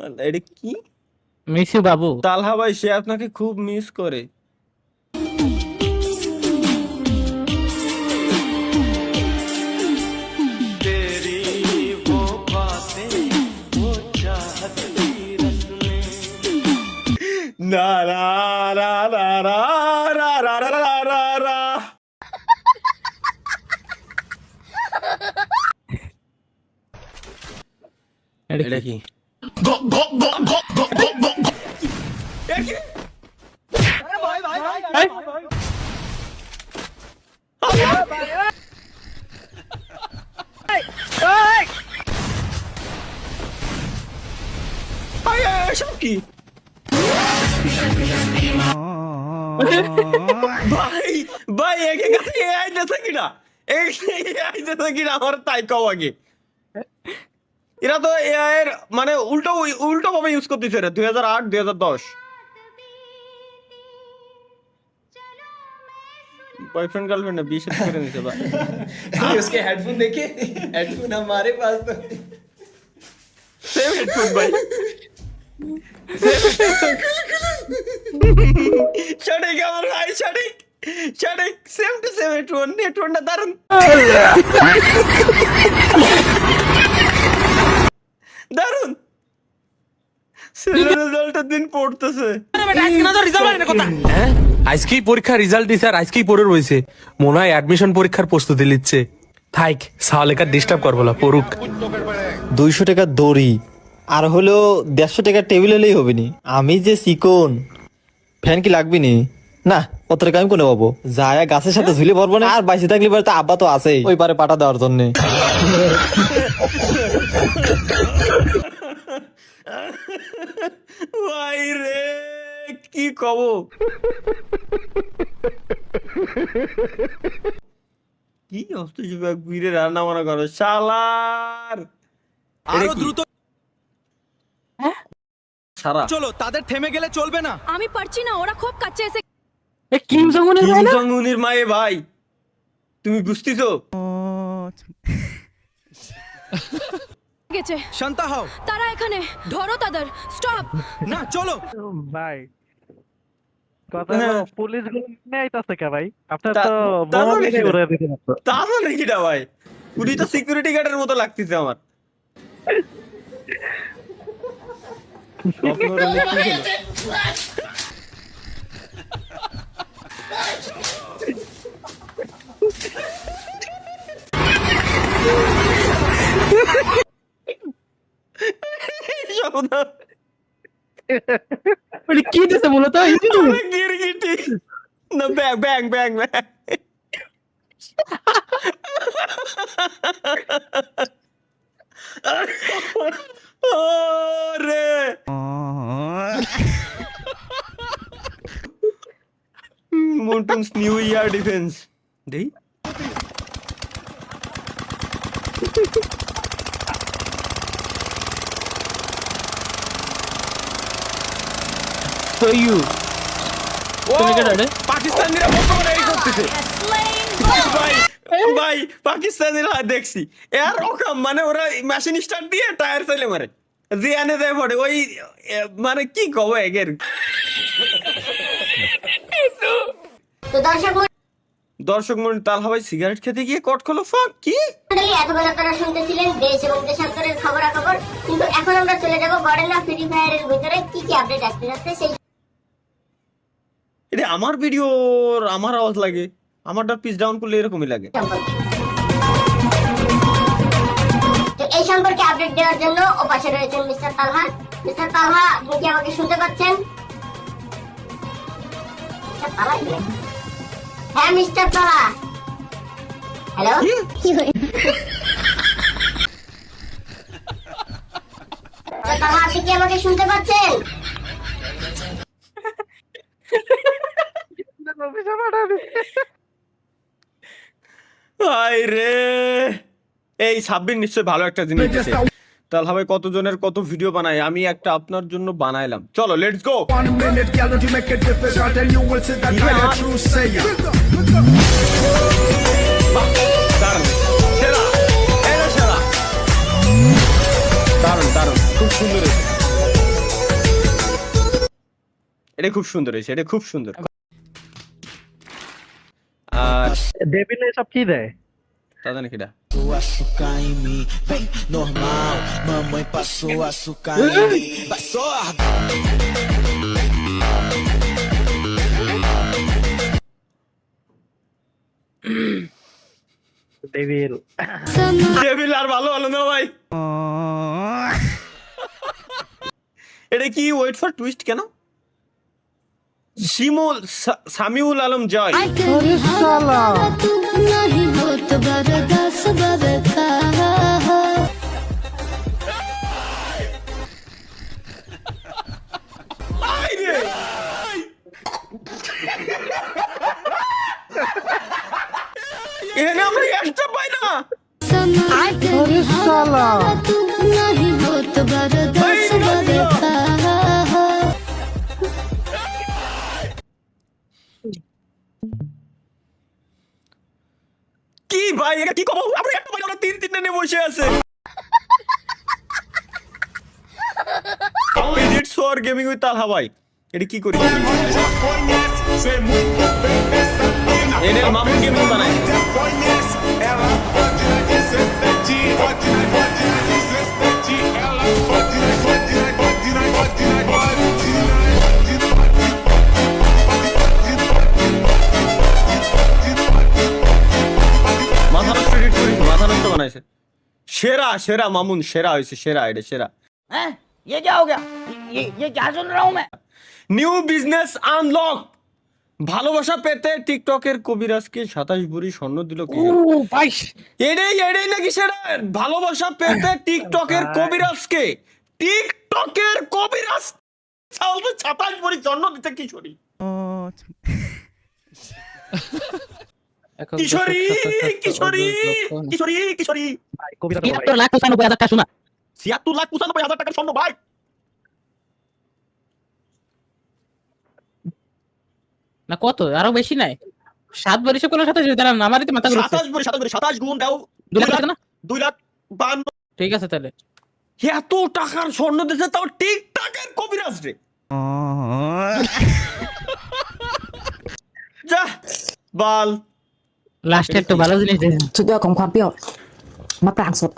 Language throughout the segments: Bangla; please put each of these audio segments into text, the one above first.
এটা কি? মিস ইউ বাবু। তালহা ভাই সে আপনাকে খুব মিস করে। না না না না না না না না না না না। এটা কি? এসব কি ভাই? ভাই একে কাছে আইতেছে কিনা, আইতেছে কিনা আমার তাই কও আগে। এরা তো এআই এর মানে উল্টো উল্টো ভাবে ইউজ করতেছে রে। 2008 2010 बॉयफ्रेंड गर्लफ्रेंड ने 20 করে নিতে ভাই। उसके हेडफोन देखे, हेडफोन हमारे पास तो सेम हेडफोन भाई। সঠিক আমার ভাই, সঠিক সঠিক। Same to same headphone. হেডফোনটা দারুন দারুন। ছেলের রেজাল্টের দিন পড়তেছে। আজকেই পরীক্ষার রেজাল্ট দিছে আর আজকেই পড়ে রয়েছে, মনে হয় অ্যাডমিশন পরীক্ষার প্রস্তুতি নিচ্ছে। থাইক সালেকার ডিস্টার্ব করবো না, পড়ুক। 200 টাকার দড়ি আর হলো 150 টাকার টেবিল হলেই হবে নি। আমি যে চিকন, ফ্যান কি লাগবে নি? না অত টাকা আমি কোনে পাবো? যায় গাছের সাথে ঝুলে পড়বো না। আর বাইসে থাকলে পরে তো আব্বা তো আছেই ওই পারে পাঠা দেওয়ার জন্য। ভাই রে কি কব? কি অস্ত যুবক ঘুরে রান্না বান্না করো শালার। আরো দ্রুত সারা চলো, তাদের থেমে গেলে চলবে না। আমি পারছি না, ওরা খুব কাছে এসে এ কিম জং উনের কিম ভাই না? জং উনের মায়ে ভাই, তুমি বুঝতেছো? গেছে। শান্ত হও। তারা এখানে, ধরো তাদের। স্টপ। না চলো। ভাই কথা হ্যাঁ। হলো পুলিশ গুলো নিয়ে আইতাছে কে ভাই? আপনার তা- তো তার বোমা মানে মেরে কি? উড়াই দিতে পারতো। তা মানে কিটা ভাই? উনি তো সিকিউরিটি গার্ডের মতো লাগতেছে আমার। স্বপ্ন রলে কি হলো? শব্দ মানে কি দিছে মূলত? আমি গিরগিটি না ব্যাং ব্যাং ব্যাং ব্যাং। রে মন্টুনস নিউ ইয়ার ডিফেন্স দেই। তো ইউ তুমি কে ডারে? পাকিস্তানিরা বর্তমানে এই করতেছে ভাই। ভাই পাকিস্তানিরা দেখছি এর রকম মানে ওরা মেশিন স্টার্ট দিয়ে টায়ার চাইলে মারে জিয়ানে দেয় পড়ে ওই মানে কি কব এগের। তো দর্শক মন্ডলী তালহা ভাই সিগারেট খেতে গিয়ে কট খোলো ফাঁক কি? এতক্ষণ আপনারা শুনতেছিলেন দেশ এবং দেশান্তরের খবরাখবর, কিন্তু এখন আমরা চলে যাব গডেনা ফ্রি ফায়ারের ভিতরে কি কি আপডেট আসতে যাচ্ছে সেই। এটা আমার ভিডিও আমার আওয়াজ লাগে, আমারটা পিস ডাউন করলে এরকমই লাগে। তো এই সম্পর্কে আপডেট দেওয়ার জন্য ও পাশে রয়েছেন মিস্টার তালহা। মিস্টার তালহা, আপনি কি আমাকে শুনতে পাচ্ছেন? মিস্টার তালহা? হ্যাঁ মিস্টার তালহা, হ্যালো। তালহা, আপনি কি আমাকে শুনতে পাচ্ছেন? হাই রে এই সাব্বির নিশ্চয় ভালো একটা জিনিস দিছে। তালহা ভাই কত জনের কত ভিডিও বানায়, আমি একটা আপনার জন্য বানাইলাম। চলো লেটস গো। দারুন দারুন খুব সুন্দর হয়েছে। এটা খুব সুন্দর হয়েছে, এটা খুব সুন্দর। আর ডেভিল এসব কি দেয়? তা জানি কিটা Açúcar em mim, vem normal. Mamãe passou açúcar em mim. Vai só. Devil devil আর ভালো হলো না ভাই। এটা কি ওয়েট ফর টুইস্ট কেন? সামিউল আলম জয়। এখানে আমরা এক্সট্রা পাই না। কি ভাই এটা কি কব? আমরা একটা পাই না, তিন নিয়ে বসে আছে। এডিটস ফর গেমিং উইথ আল হাওয়াই। এটা কি করি? এনে মামুন গেমিং বানায়। মাথা নষ্ট এডিট করিস, মাথা নষ্ট বানাইছে। সেরা সেরা মামুন, সেরা হয়েছে, সেরা, এটা সেরা। ये क्या हो गया? ये क्या सुन रहा हूँ मैं? New business unlock. ভালোবাসা পেতে টিকটকের কবিরাজকে 27 ভরি স্বর্ণ দিল কে? এটাই নাকি সেটা? ভালোবাসা পেতে টিকটকের কবিরাজকে, টিকটকের কবিরাজ 27 ভরি স্বর্ণ দিতে কিশোরী। কিশোরী কিশোরী কিশোরী কিশোরী কবিতা 76,95,000 টাকা শোনা। 76,95,000 টাকার স্বর্ণ ভাই। না কত? আরো বেশি নাই। 7 বার হিসাব করলে 27 দাঁড়ান, আমারই তো মাথা ঘুরছে। 27 গুণ দাও 2 লাখ টাকা না? 2,52,000। ঠিক আছে তাহলে। এত টাকার স্বর্ণ দিতে তাও টিকটকের কবিরাজ রে। যা বাল। লাস্টে একটু ভালো জিনিস দিন। สุดยอดของความเปรี้ยวมะปรางสด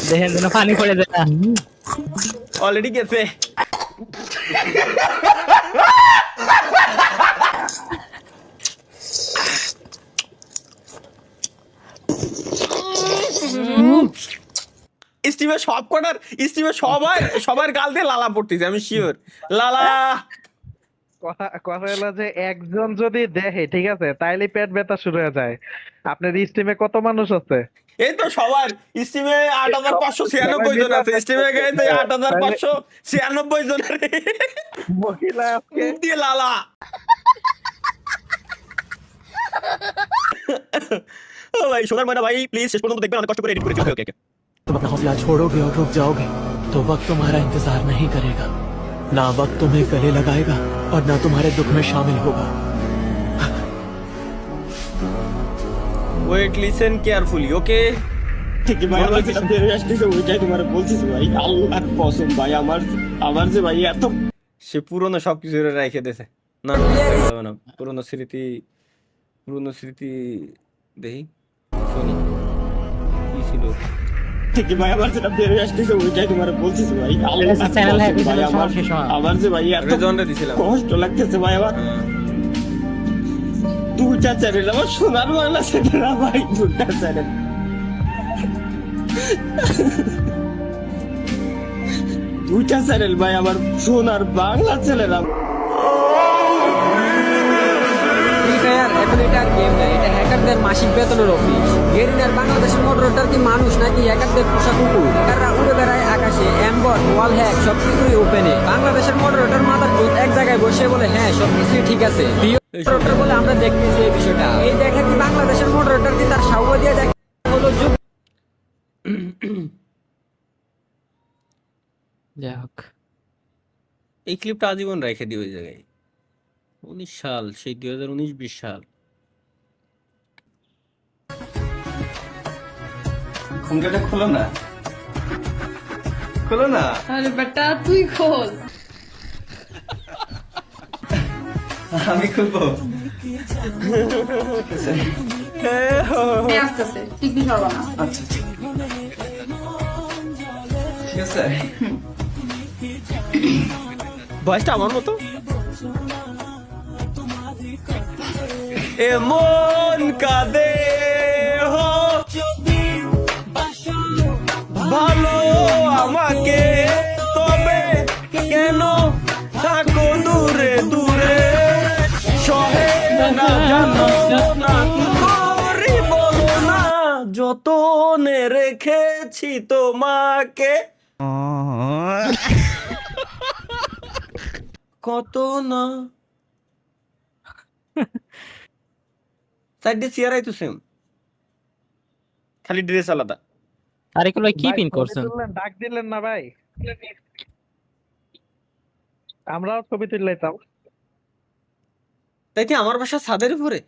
দেখেন যেন পানি পড়ে যায় না। অলরেডি গেছে। স্টিভে সব কটার স্টিভে সবার গাল দিয়ে লালা পড়তেছে, আমি শিওর। লালা কথা হলো যে একজন যদি দেখে, ঠিক আছে, তাইলে পেট ব্যথা শুরু হয়ে যায়। আপনার স্টিমে কত মানুষ আছে? এই তো সবার স্টিমে 8,596 জন আছে। স্টিমে গেছে 8,596 জনের মহিলা দিয়ে লালা। ও ভাই সোনার ময়না ভাই প্লিজ শেষ পর্যন্ত দেখবেন, অনেক কষ্ট করে এডিট করেছি। ওকে तुम अपना हौसला छोड़ोगे और रुक जाओगे तो वक्त तुम्हारा इंतजार नहीं करेगा, ना वक्त तुम्हें गले लगाएगा और ना तुम्हारे दुख में शामिल होगा। ওয়েট লিসেন কেয়ারফুলি, ওকে? ঠিক ভাই, আমার যেটা বের আসছে ওইটাই তোমারে বলছিস ভাই। আল্লাহর কসম ভাই, আমার যে ভাই এত সে পুরনো সবকিছু রেখে দিয়েছে। না না পুরনো স্মৃতি দেখি শুনি কি ছিল। ঠিক ভাই, আমার যেটা বের আসছে ওইটাই তোমারে বলছিস ভাই। আল্লাহর কসম ভাই, আমার যে ভাই এত জন্ডে দিছিলাম, কষ্ট লাগতেছে ভাই আমার। দুটা চ্যানেল আমার সোনার বাংলা চ্যানেল ভাই, দুটা চ্যানেল। দুইটা চ্যানেল ভাই আমার সোনার বাংলা চ্যানেল। এখন এটা আর গেম না, এটা হ্যাকারদের মাসিক বেতনের অফিস। গেরিনার বাংলাদেশের মডারেটর কি মানুষ নাকি হ্যাকারদের পোষা কুকুর? হ্যাকাররা উড়ে বেড়ায় আকাশে, অ্যাম্বট, ওয়াল হ্যাক সবকিছুই ওপেনে। বাংলাদেশের মডারেটর মাথার চোখ এক জায়গায় বসে বলে হ্যাঁ সবকিছুই ঠিক আছে। মডারেটর বলে আমরা দেখতেছি এই বিষয়টা। এই দেখে কি বাংলাদেশের মডারেটর কি তার সাহবা দিয়ে দেখে হলো যুগ। যাই হোক, এই ক্লিপটা আজীবন রেখে দিই ওই জায়গায়। 19 সাল, সেই 2019-20 সাল। ঘুমটাটা খোলো না, খোলো না। আরে বেটা তুই খোল। আমি খুলবো আসতেছে টিভি সরবা না আচ্ছা ঠিক আছে ভয়েসটা আমার মতো এমন কাঁদে হো ভালো আমাকে তবে কেন থাকো দূরে দূরে সহে না জানো না করি বলো না যতনে রেখেছি তোমাকে কত না সাইডে চেয়ার আইতো সেম খালি ড্রেস আলাদা ভাই, ছবি তুললেন, ডাক দিলেন না ভাই? আমরাও ছবি তুললাইতাম। তাই কি আমার বাসা ছাদের উপরে